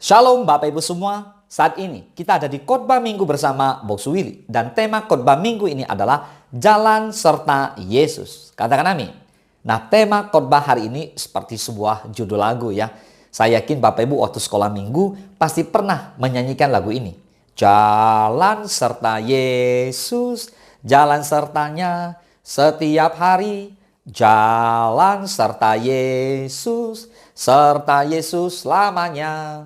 Shalom Bapak Ibu semua, saat ini kita ada di khotbah minggu bersama Box Willy. Dan tema khotbah minggu ini adalah Jalan serta Yesus. Katakan amin. Nah, tema khotbah hari ini seperti sebuah judul lagu ya. Saya yakin Bapak Ibu waktu sekolah minggu pasti pernah menyanyikan lagu ini. Jalan serta Yesus, jalan sertanya setiap hari. Jalan serta Yesus lamanya.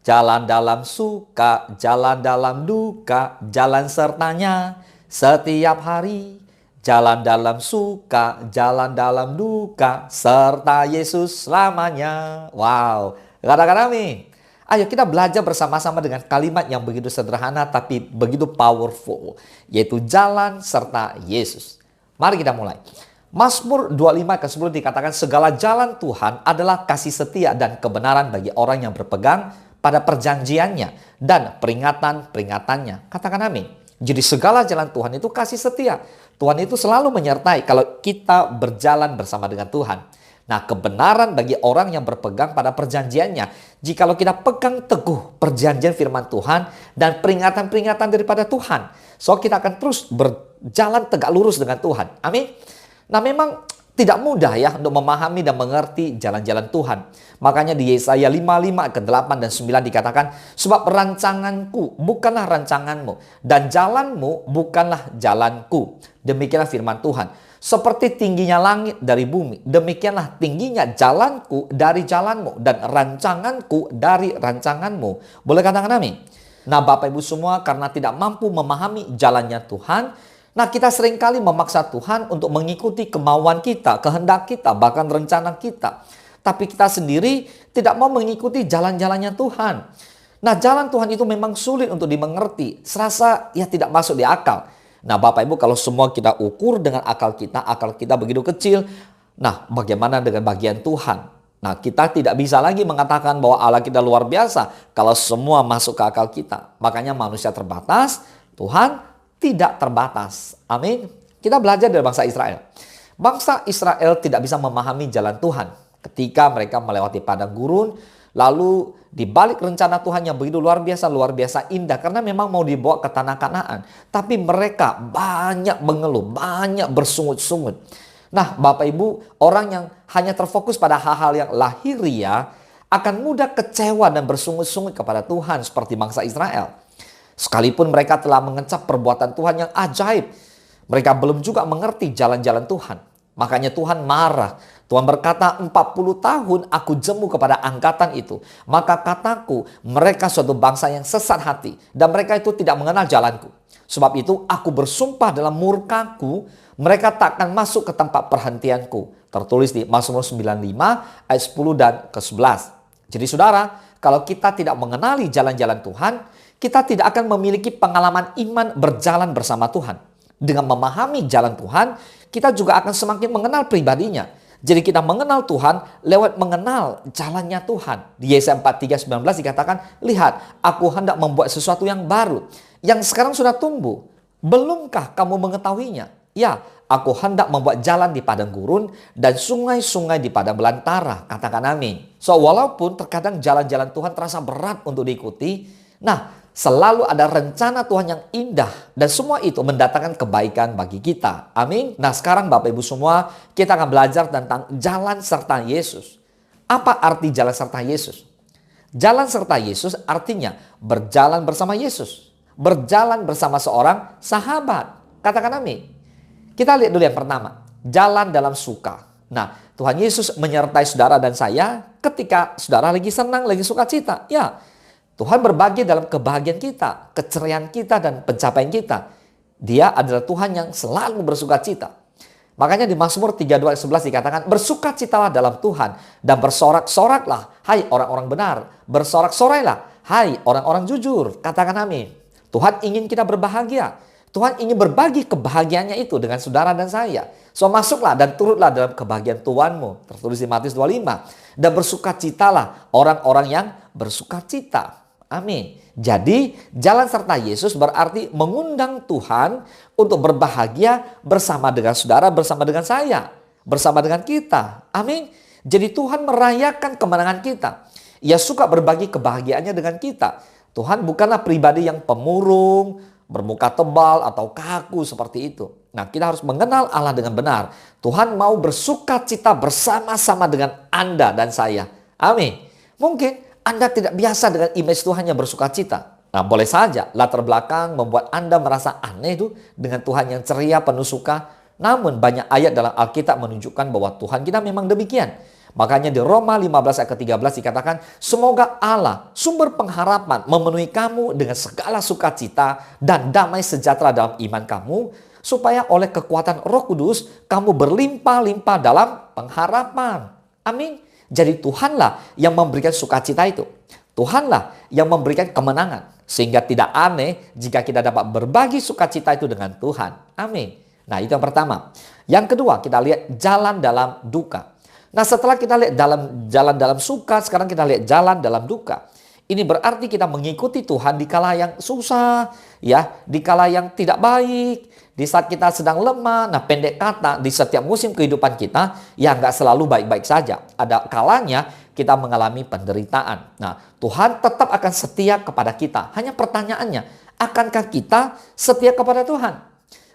Jalan dalam suka, jalan dalam duka, jalan sertanya setiap hari. Jalan dalam suka, jalan dalam duka, serta Yesus selamanya. Wow, katakan amin. Ayo kita belajar bersama-sama dengan kalimat yang begitu sederhana tapi begitu powerful, yaitu jalan serta Yesus. Mari kita mulai. Mazmur 25 ke 10 dikatakan segala jalan Tuhan adalah kasih setia dan kebenaran bagi orang yang berpegang pada perjanjiannya dan peringatan-peringatannya. Katakan amin. Jadi segala jalan Tuhan itu kasih setia. Tuhan itu selalu menyertai kalau kita berjalan bersama dengan Tuhan. Nah, kebenaran bagi orang yang berpegang pada perjanjiannya. Jikalau kita pegang teguh perjanjian firman Tuhan dan peringatan-peringatan daripada Tuhan. So kita akan terus berjalan tegak lurus dengan Tuhan. Amin. Nah, memang tidak mudah ya untuk memahami dan mengerti jalan-jalan Tuhan. Makanya di Yesaya 55 ke 8 dan 9 dikatakan, sebab rancanganku bukanlah rancanganmu, dan jalanmu bukanlah jalanku. Demikianlah firman Tuhan. Seperti tingginya langit dari bumi, demikianlah tingginya jalanku dari jalanmu, dan rancanganku dari rancanganmu. Boleh katakan amin? Nah, Bapak Ibu semua, karena tidak mampu memahami jalannya Tuhan, nah, kita seringkali memaksa Tuhan untuk mengikuti kemauan kita, kehendak kita, bahkan rencana kita. Tapi kita sendiri tidak mau mengikuti jalan-jalannya Tuhan. Nah, jalan Tuhan itu memang sulit untuk dimengerti. Serasa ya tidak masuk di akal. Nah, Bapak Ibu, kalau semua kita ukur dengan akal kita begitu kecil. Nah, bagaimana dengan bagian Tuhan? Nah, kita tidak bisa lagi mengatakan bahwa Allah kita luar biasa kalau semua masuk ke akal kita. Makanya manusia terbatas, Tuhan tidak terbatas. Amin. Kita belajar dari bangsa Israel. Bangsa Israel tidak bisa memahami jalan Tuhan ketika mereka melewati padang gurun. Lalu di balik rencana Tuhan yang begitu luar biasa indah. Karena memang mau dibawa ke tanah Kanaan. Tapi mereka banyak mengeluh, banyak bersungut-sungut. Nah, Bapak Ibu, orang yang hanya terfokus pada hal-hal yang lahiriah akan mudah kecewa dan bersungut-sungut kepada Tuhan seperti bangsa Israel. Sekalipun mereka telah mengecap perbuatan Tuhan yang ajaib, mereka belum juga mengerti jalan-jalan Tuhan. Makanya Tuhan marah. Tuhan berkata, 40 tahun aku jemu kepada angkatan itu. Maka kataku, mereka suatu bangsa yang sesat hati. Dan mereka itu tidak mengenal jalanku. Sebab itu aku bersumpah dalam murkaku, mereka tak akan masuk ke tempat perhentianku. Tertulis di Mazmur 95 ayat 10 dan ke-11. Jadi saudara, kalau kita tidak mengenali jalan-jalan Tuhan, kita tidak akan memiliki pengalaman iman berjalan bersama Tuhan. Dengan memahami jalan Tuhan, kita juga akan semakin mengenal pribadinya. Jadi kita mengenal Tuhan lewat mengenal jalannya Tuhan. Di Yesaya 43:19 dikatakan, lihat, aku hendak membuat sesuatu yang baru, yang sekarang sudah tumbuh. Belumkah kamu mengetahuinya? Ya, aku hendak membuat jalan di padang gurun dan sungai-sungai di padang belantara. Katakan amin. So, walaupun terkadang jalan-jalan Tuhan terasa berat untuk diikuti, nah, selalu ada rencana Tuhan yang indah dan semua itu mendatangkan kebaikan bagi kita. Amin. Nah, sekarang Bapak Ibu semua, kita akan belajar tentang jalan serta Yesus. Apa arti jalan serta Yesus? Jalan serta Yesus artinya berjalan bersama Yesus. Berjalan bersama seorang sahabat. Katakan amin. Kita lihat dulu yang pertama, jalan dalam suka. Nah, Tuhan Yesus menyertai saudara dan saya ketika saudara lagi senang, lagi sukacita. Ya, Tuhan berbagi dalam kebahagiaan kita, keceriaan kita, dan pencapaian kita. Dia adalah Tuhan yang selalu bersukacita. Makanya di Mazmur 32 ayat 11 dikatakan, bersukacitalah dalam Tuhan dan bersorak-soraklah, hai orang-orang benar. Bersorak-sorailah, hai orang-orang jujur. Katakan amin. Tuhan ingin kita berbahagia. Tuhan ingin berbagi kebahagiaannya itu dengan saudara dan saya. So, masuklah dan turutlah dalam kebahagiaan Tuhanmu. Tertulis di Matius 25. Dan bersukacitalah orang-orang yang bersukacita. Amin. Jadi jalan serta Yesus berarti mengundang Tuhan untuk berbahagia bersama dengan saudara, bersama dengan saya, bersama dengan kita. Amin. Jadi Tuhan merayakan kemenangan kita. Ia suka berbagi kebahagiaannya dengan kita. Tuhan bukanlah pribadi yang pemurung, bermuka tebal atau kaku seperti itu. Nah, kita harus mengenal Allah dengan benar. Tuhan mau bersuka cita bersama-sama dengan Anda dan saya. Amin. Mungkin Anda tidak biasa dengan image Tuhan yang bersuka cita. Nah, boleh saja latar belakang membuat Anda merasa aneh itu dengan Tuhan yang ceria, penuh suka. Namun banyak ayat dalam Alkitab menunjukkan bahwa Tuhan kita memang demikian. Makanya di Roma 15 ayat ke-13 dikatakan, semoga Allah, sumber pengharapan, memenuhi kamu dengan segala sukacita dan damai sejahtera dalam iman kamu, supaya oleh kekuatan Roh Kudus, kamu berlimpah-limpah dalam pengharapan. Amin. Jadi Tuhanlah yang memberikan sukacita itu. Tuhanlah yang memberikan kemenangan. Sehingga tidak aneh jika kita dapat berbagi sukacita itu dengan Tuhan. Amin. Nah, itu yang pertama. Yang kedua, kita lihat jalan dalam duka. Nah, setelah kita lihat jalan dalam suka, sekarang kita lihat jalan dalam duka. Ini berarti kita mengikuti Tuhan di kala yang susah, ya, di kala yang tidak baik, di saat kita sedang lemah. Nah, pendek kata, di setiap musim kehidupan kita, ya nggak selalu baik-baik saja. Ada kalanya kita mengalami penderitaan. Nah, Tuhan tetap akan setia kepada kita. Hanya pertanyaannya, akankah kita setia kepada Tuhan?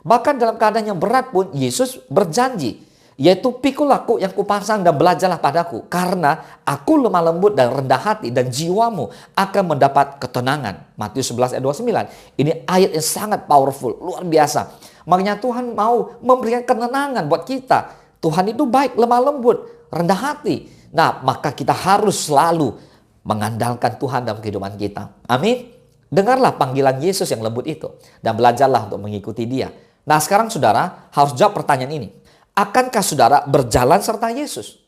Bahkan dalam keadaan yang berat pun, Yesus berjanji, yaitu pikul aku yang kupasang dan belajarlah padaku, karena aku lemah lembut dan rendah hati, dan jiwamu akan mendapat ketenangan. Matius 11 ayat 29. Ini ayat yang sangat powerful, luar biasa. Makanya Tuhan mau memberikan ketenangan buat kita. Tuhan itu baik, lemah lembut, rendah hati. Nah, maka kita harus selalu mengandalkan Tuhan dalam kehidupan kita. Amin. Dengarlah panggilan Yesus yang lembut itu, dan belajarlah untuk mengikuti Dia. Nah, sekarang saudara harus jawab pertanyaan ini. Akankah saudara berjalan serta Yesus?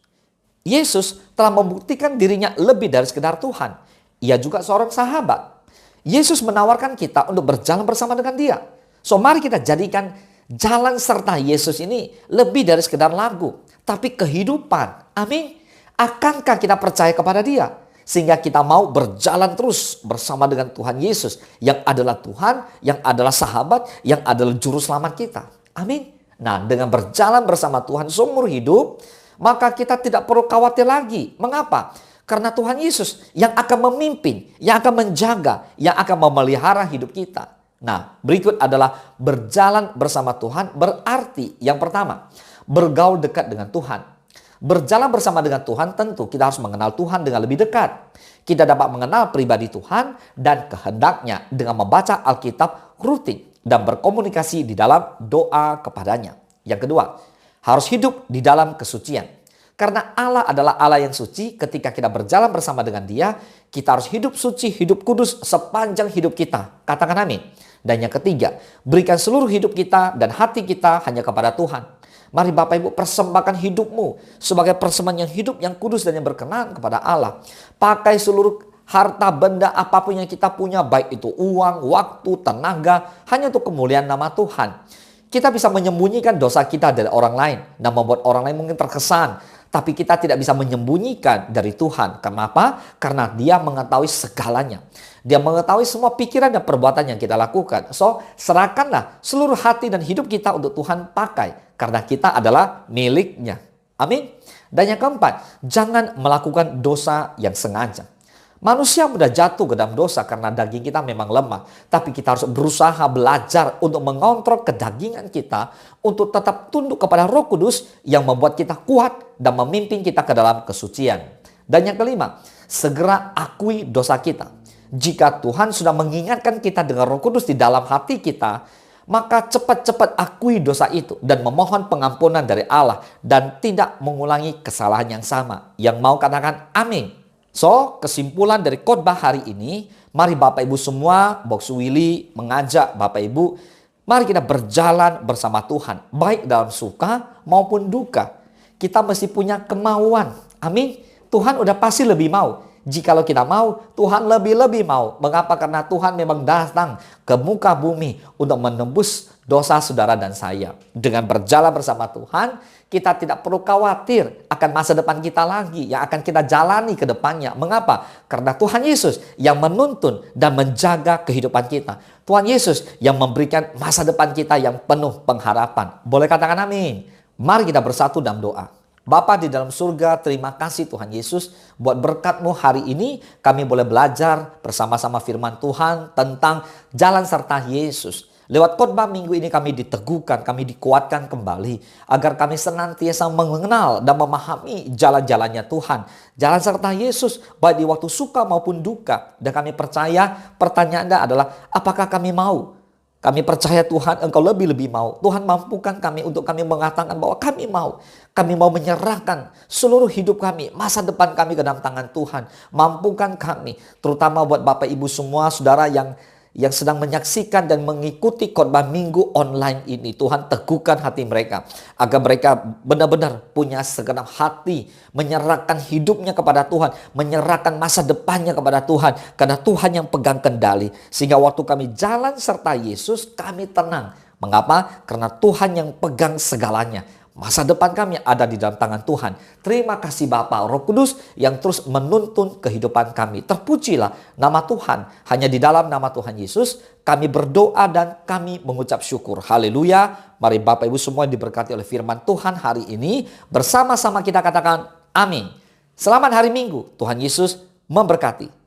Yesus telah membuktikan dirinya lebih dari sekedar Tuhan. Ia juga seorang sahabat. Yesus menawarkan kita untuk berjalan bersama dengan Dia. So, mari kita jadikan jalan serta Yesus ini lebih dari sekedar lagu, tapi kehidupan. Amin. Akankah kita percaya kepada Dia? Sehingga kita mau berjalan terus bersama dengan Tuhan Yesus, yang adalah Tuhan, yang adalah sahabat, yang adalah juru selamat kita. Amin. Nah, dengan berjalan bersama Tuhan seumur hidup, maka kita tidak perlu khawatir lagi. Mengapa? Karena Tuhan Yesus yang akan memimpin, yang akan menjaga, yang akan memelihara hidup kita. Nah, berikut adalah berjalan bersama Tuhan berarti yang pertama, bergaul dekat dengan Tuhan. Berjalan bersama dengan Tuhan tentu kita harus mengenal Tuhan dengan lebih dekat. Kita dapat mengenal pribadi Tuhan dan kehendaknya dengan membaca Alkitab rutin dan berkomunikasi di dalam doa kepadanya. Yang kedua, harus hidup di dalam kesucian. Karena Allah adalah Allah yang suci, ketika kita berjalan bersama dengan Dia, kita harus hidup suci, hidup kudus sepanjang hidup kita. Katakan amin. Dan yang ketiga, berikan seluruh hidup kita dan hati kita hanya kepada Tuhan. Mari Bapak Ibu persembahkan hidupmu sebagai persembahan yang hidup, yang kudus dan yang berkenan kepada Allah. Pakai seluruh harta benda apapun yang kita punya, baik itu uang, waktu, tenaga, hanya untuk kemuliaan nama Tuhan. Kita bisa menyembunyikan dosa kita dari orang lain dan membuat orang lain mungkin terkesan. Tapi kita tidak bisa menyembunyikan dari Tuhan. Kenapa? Karena Dia mengetahui segalanya. Dia mengetahui semua pikiran dan perbuatan yang kita lakukan. So, serahkanlah seluruh hati dan hidup kita untuk Tuhan pakai. Karena kita adalah miliknya. Amin. Dan yang keempat, jangan melakukan dosa yang sengaja. Manusia mudah jatuh ke dalam dosa karena daging kita memang lemah. Tapi kita harus berusaha belajar untuk mengontrol kedagingan kita untuk tetap tunduk kepada Roh Kudus yang membuat kita kuat dan memimpin kita ke dalam kesucian. Dan yang kelima, segera akui dosa kita. Jika Tuhan sudah mengingatkan kita dengan Roh Kudus di dalam hati kita, maka cepat-cepat akui dosa itu dan memohon pengampunan dari Allah dan tidak mengulangi kesalahan yang sama. Yang mau katakan amin. So, kesimpulan dari khotbah hari ini, mari Bapak Ibu semua, Box Willy mengajak Bapak Ibu, mari kita berjalan bersama Tuhan, baik dalam suka maupun duka. Kita mesti punya kemauan. Amin. Tuhan udah pasti lebih mau. Jikalau kita mau, Tuhan lebih-lebih mau. Mengapa? Karena Tuhan memang datang ke muka bumi untuk menembus dosa saudara dan saya. Dengan berjalan bersama Tuhan, kita tidak perlu khawatir akan masa depan kita lagi yang akan kita jalani ke depannya. Mengapa? Karena Tuhan Yesus yang menuntun dan menjaga kehidupan kita. Tuhan Yesus yang memberikan masa depan kita yang penuh pengharapan. Boleh katakan amin? Mari kita bersatu dalam doa. Bapa di dalam surga, terima kasih Tuhan Yesus buat berkat-Mu hari ini kami boleh belajar bersama-sama firman Tuhan tentang jalan serta Yesus. Lewat khotbah minggu ini kami diteguhkan, kami dikuatkan kembali agar kami senantiasa mengenal dan memahami jalan-jalannya Tuhan. Jalan serta Yesus baik di waktu suka maupun duka. Dan kami percaya pertanyaannya adalah apakah kami mau? Kami percaya Tuhan Engkau lebih-lebih mau. Tuhan mampukan kami untuk kami mengatakan bahwa kami mau. Kami mau menyerahkan seluruh hidup kami, masa depan kami ke dalam tangan Tuhan. Mampukan kami, terutama buat Bapak Ibu semua, saudara yang sedang menyaksikan dan mengikuti khotbah minggu online ini. Tuhan teguhkan hati mereka agar mereka benar-benar punya segenap hati menyerahkan hidupnya kepada Tuhan, menyerahkan masa depannya kepada Tuhan, karena Tuhan yang pegang kendali. Sehingga waktu kami jalan serta Yesus, kami tenang. Mengapa? Karena Tuhan yang pegang segalanya. Masa depan kami ada di dalam tangan Tuhan. Terima kasih Bapa, Roh Kudus yang terus menuntun kehidupan kami. Terpujilah nama Tuhan. Hanya di dalam nama Tuhan Yesus kami berdoa dan kami mengucap syukur. Haleluya. Mari Bapak Ibu semua diberkati oleh firman Tuhan hari ini. Bersama-sama kita katakan amin. Selamat hari Minggu. Tuhan Yesus memberkati.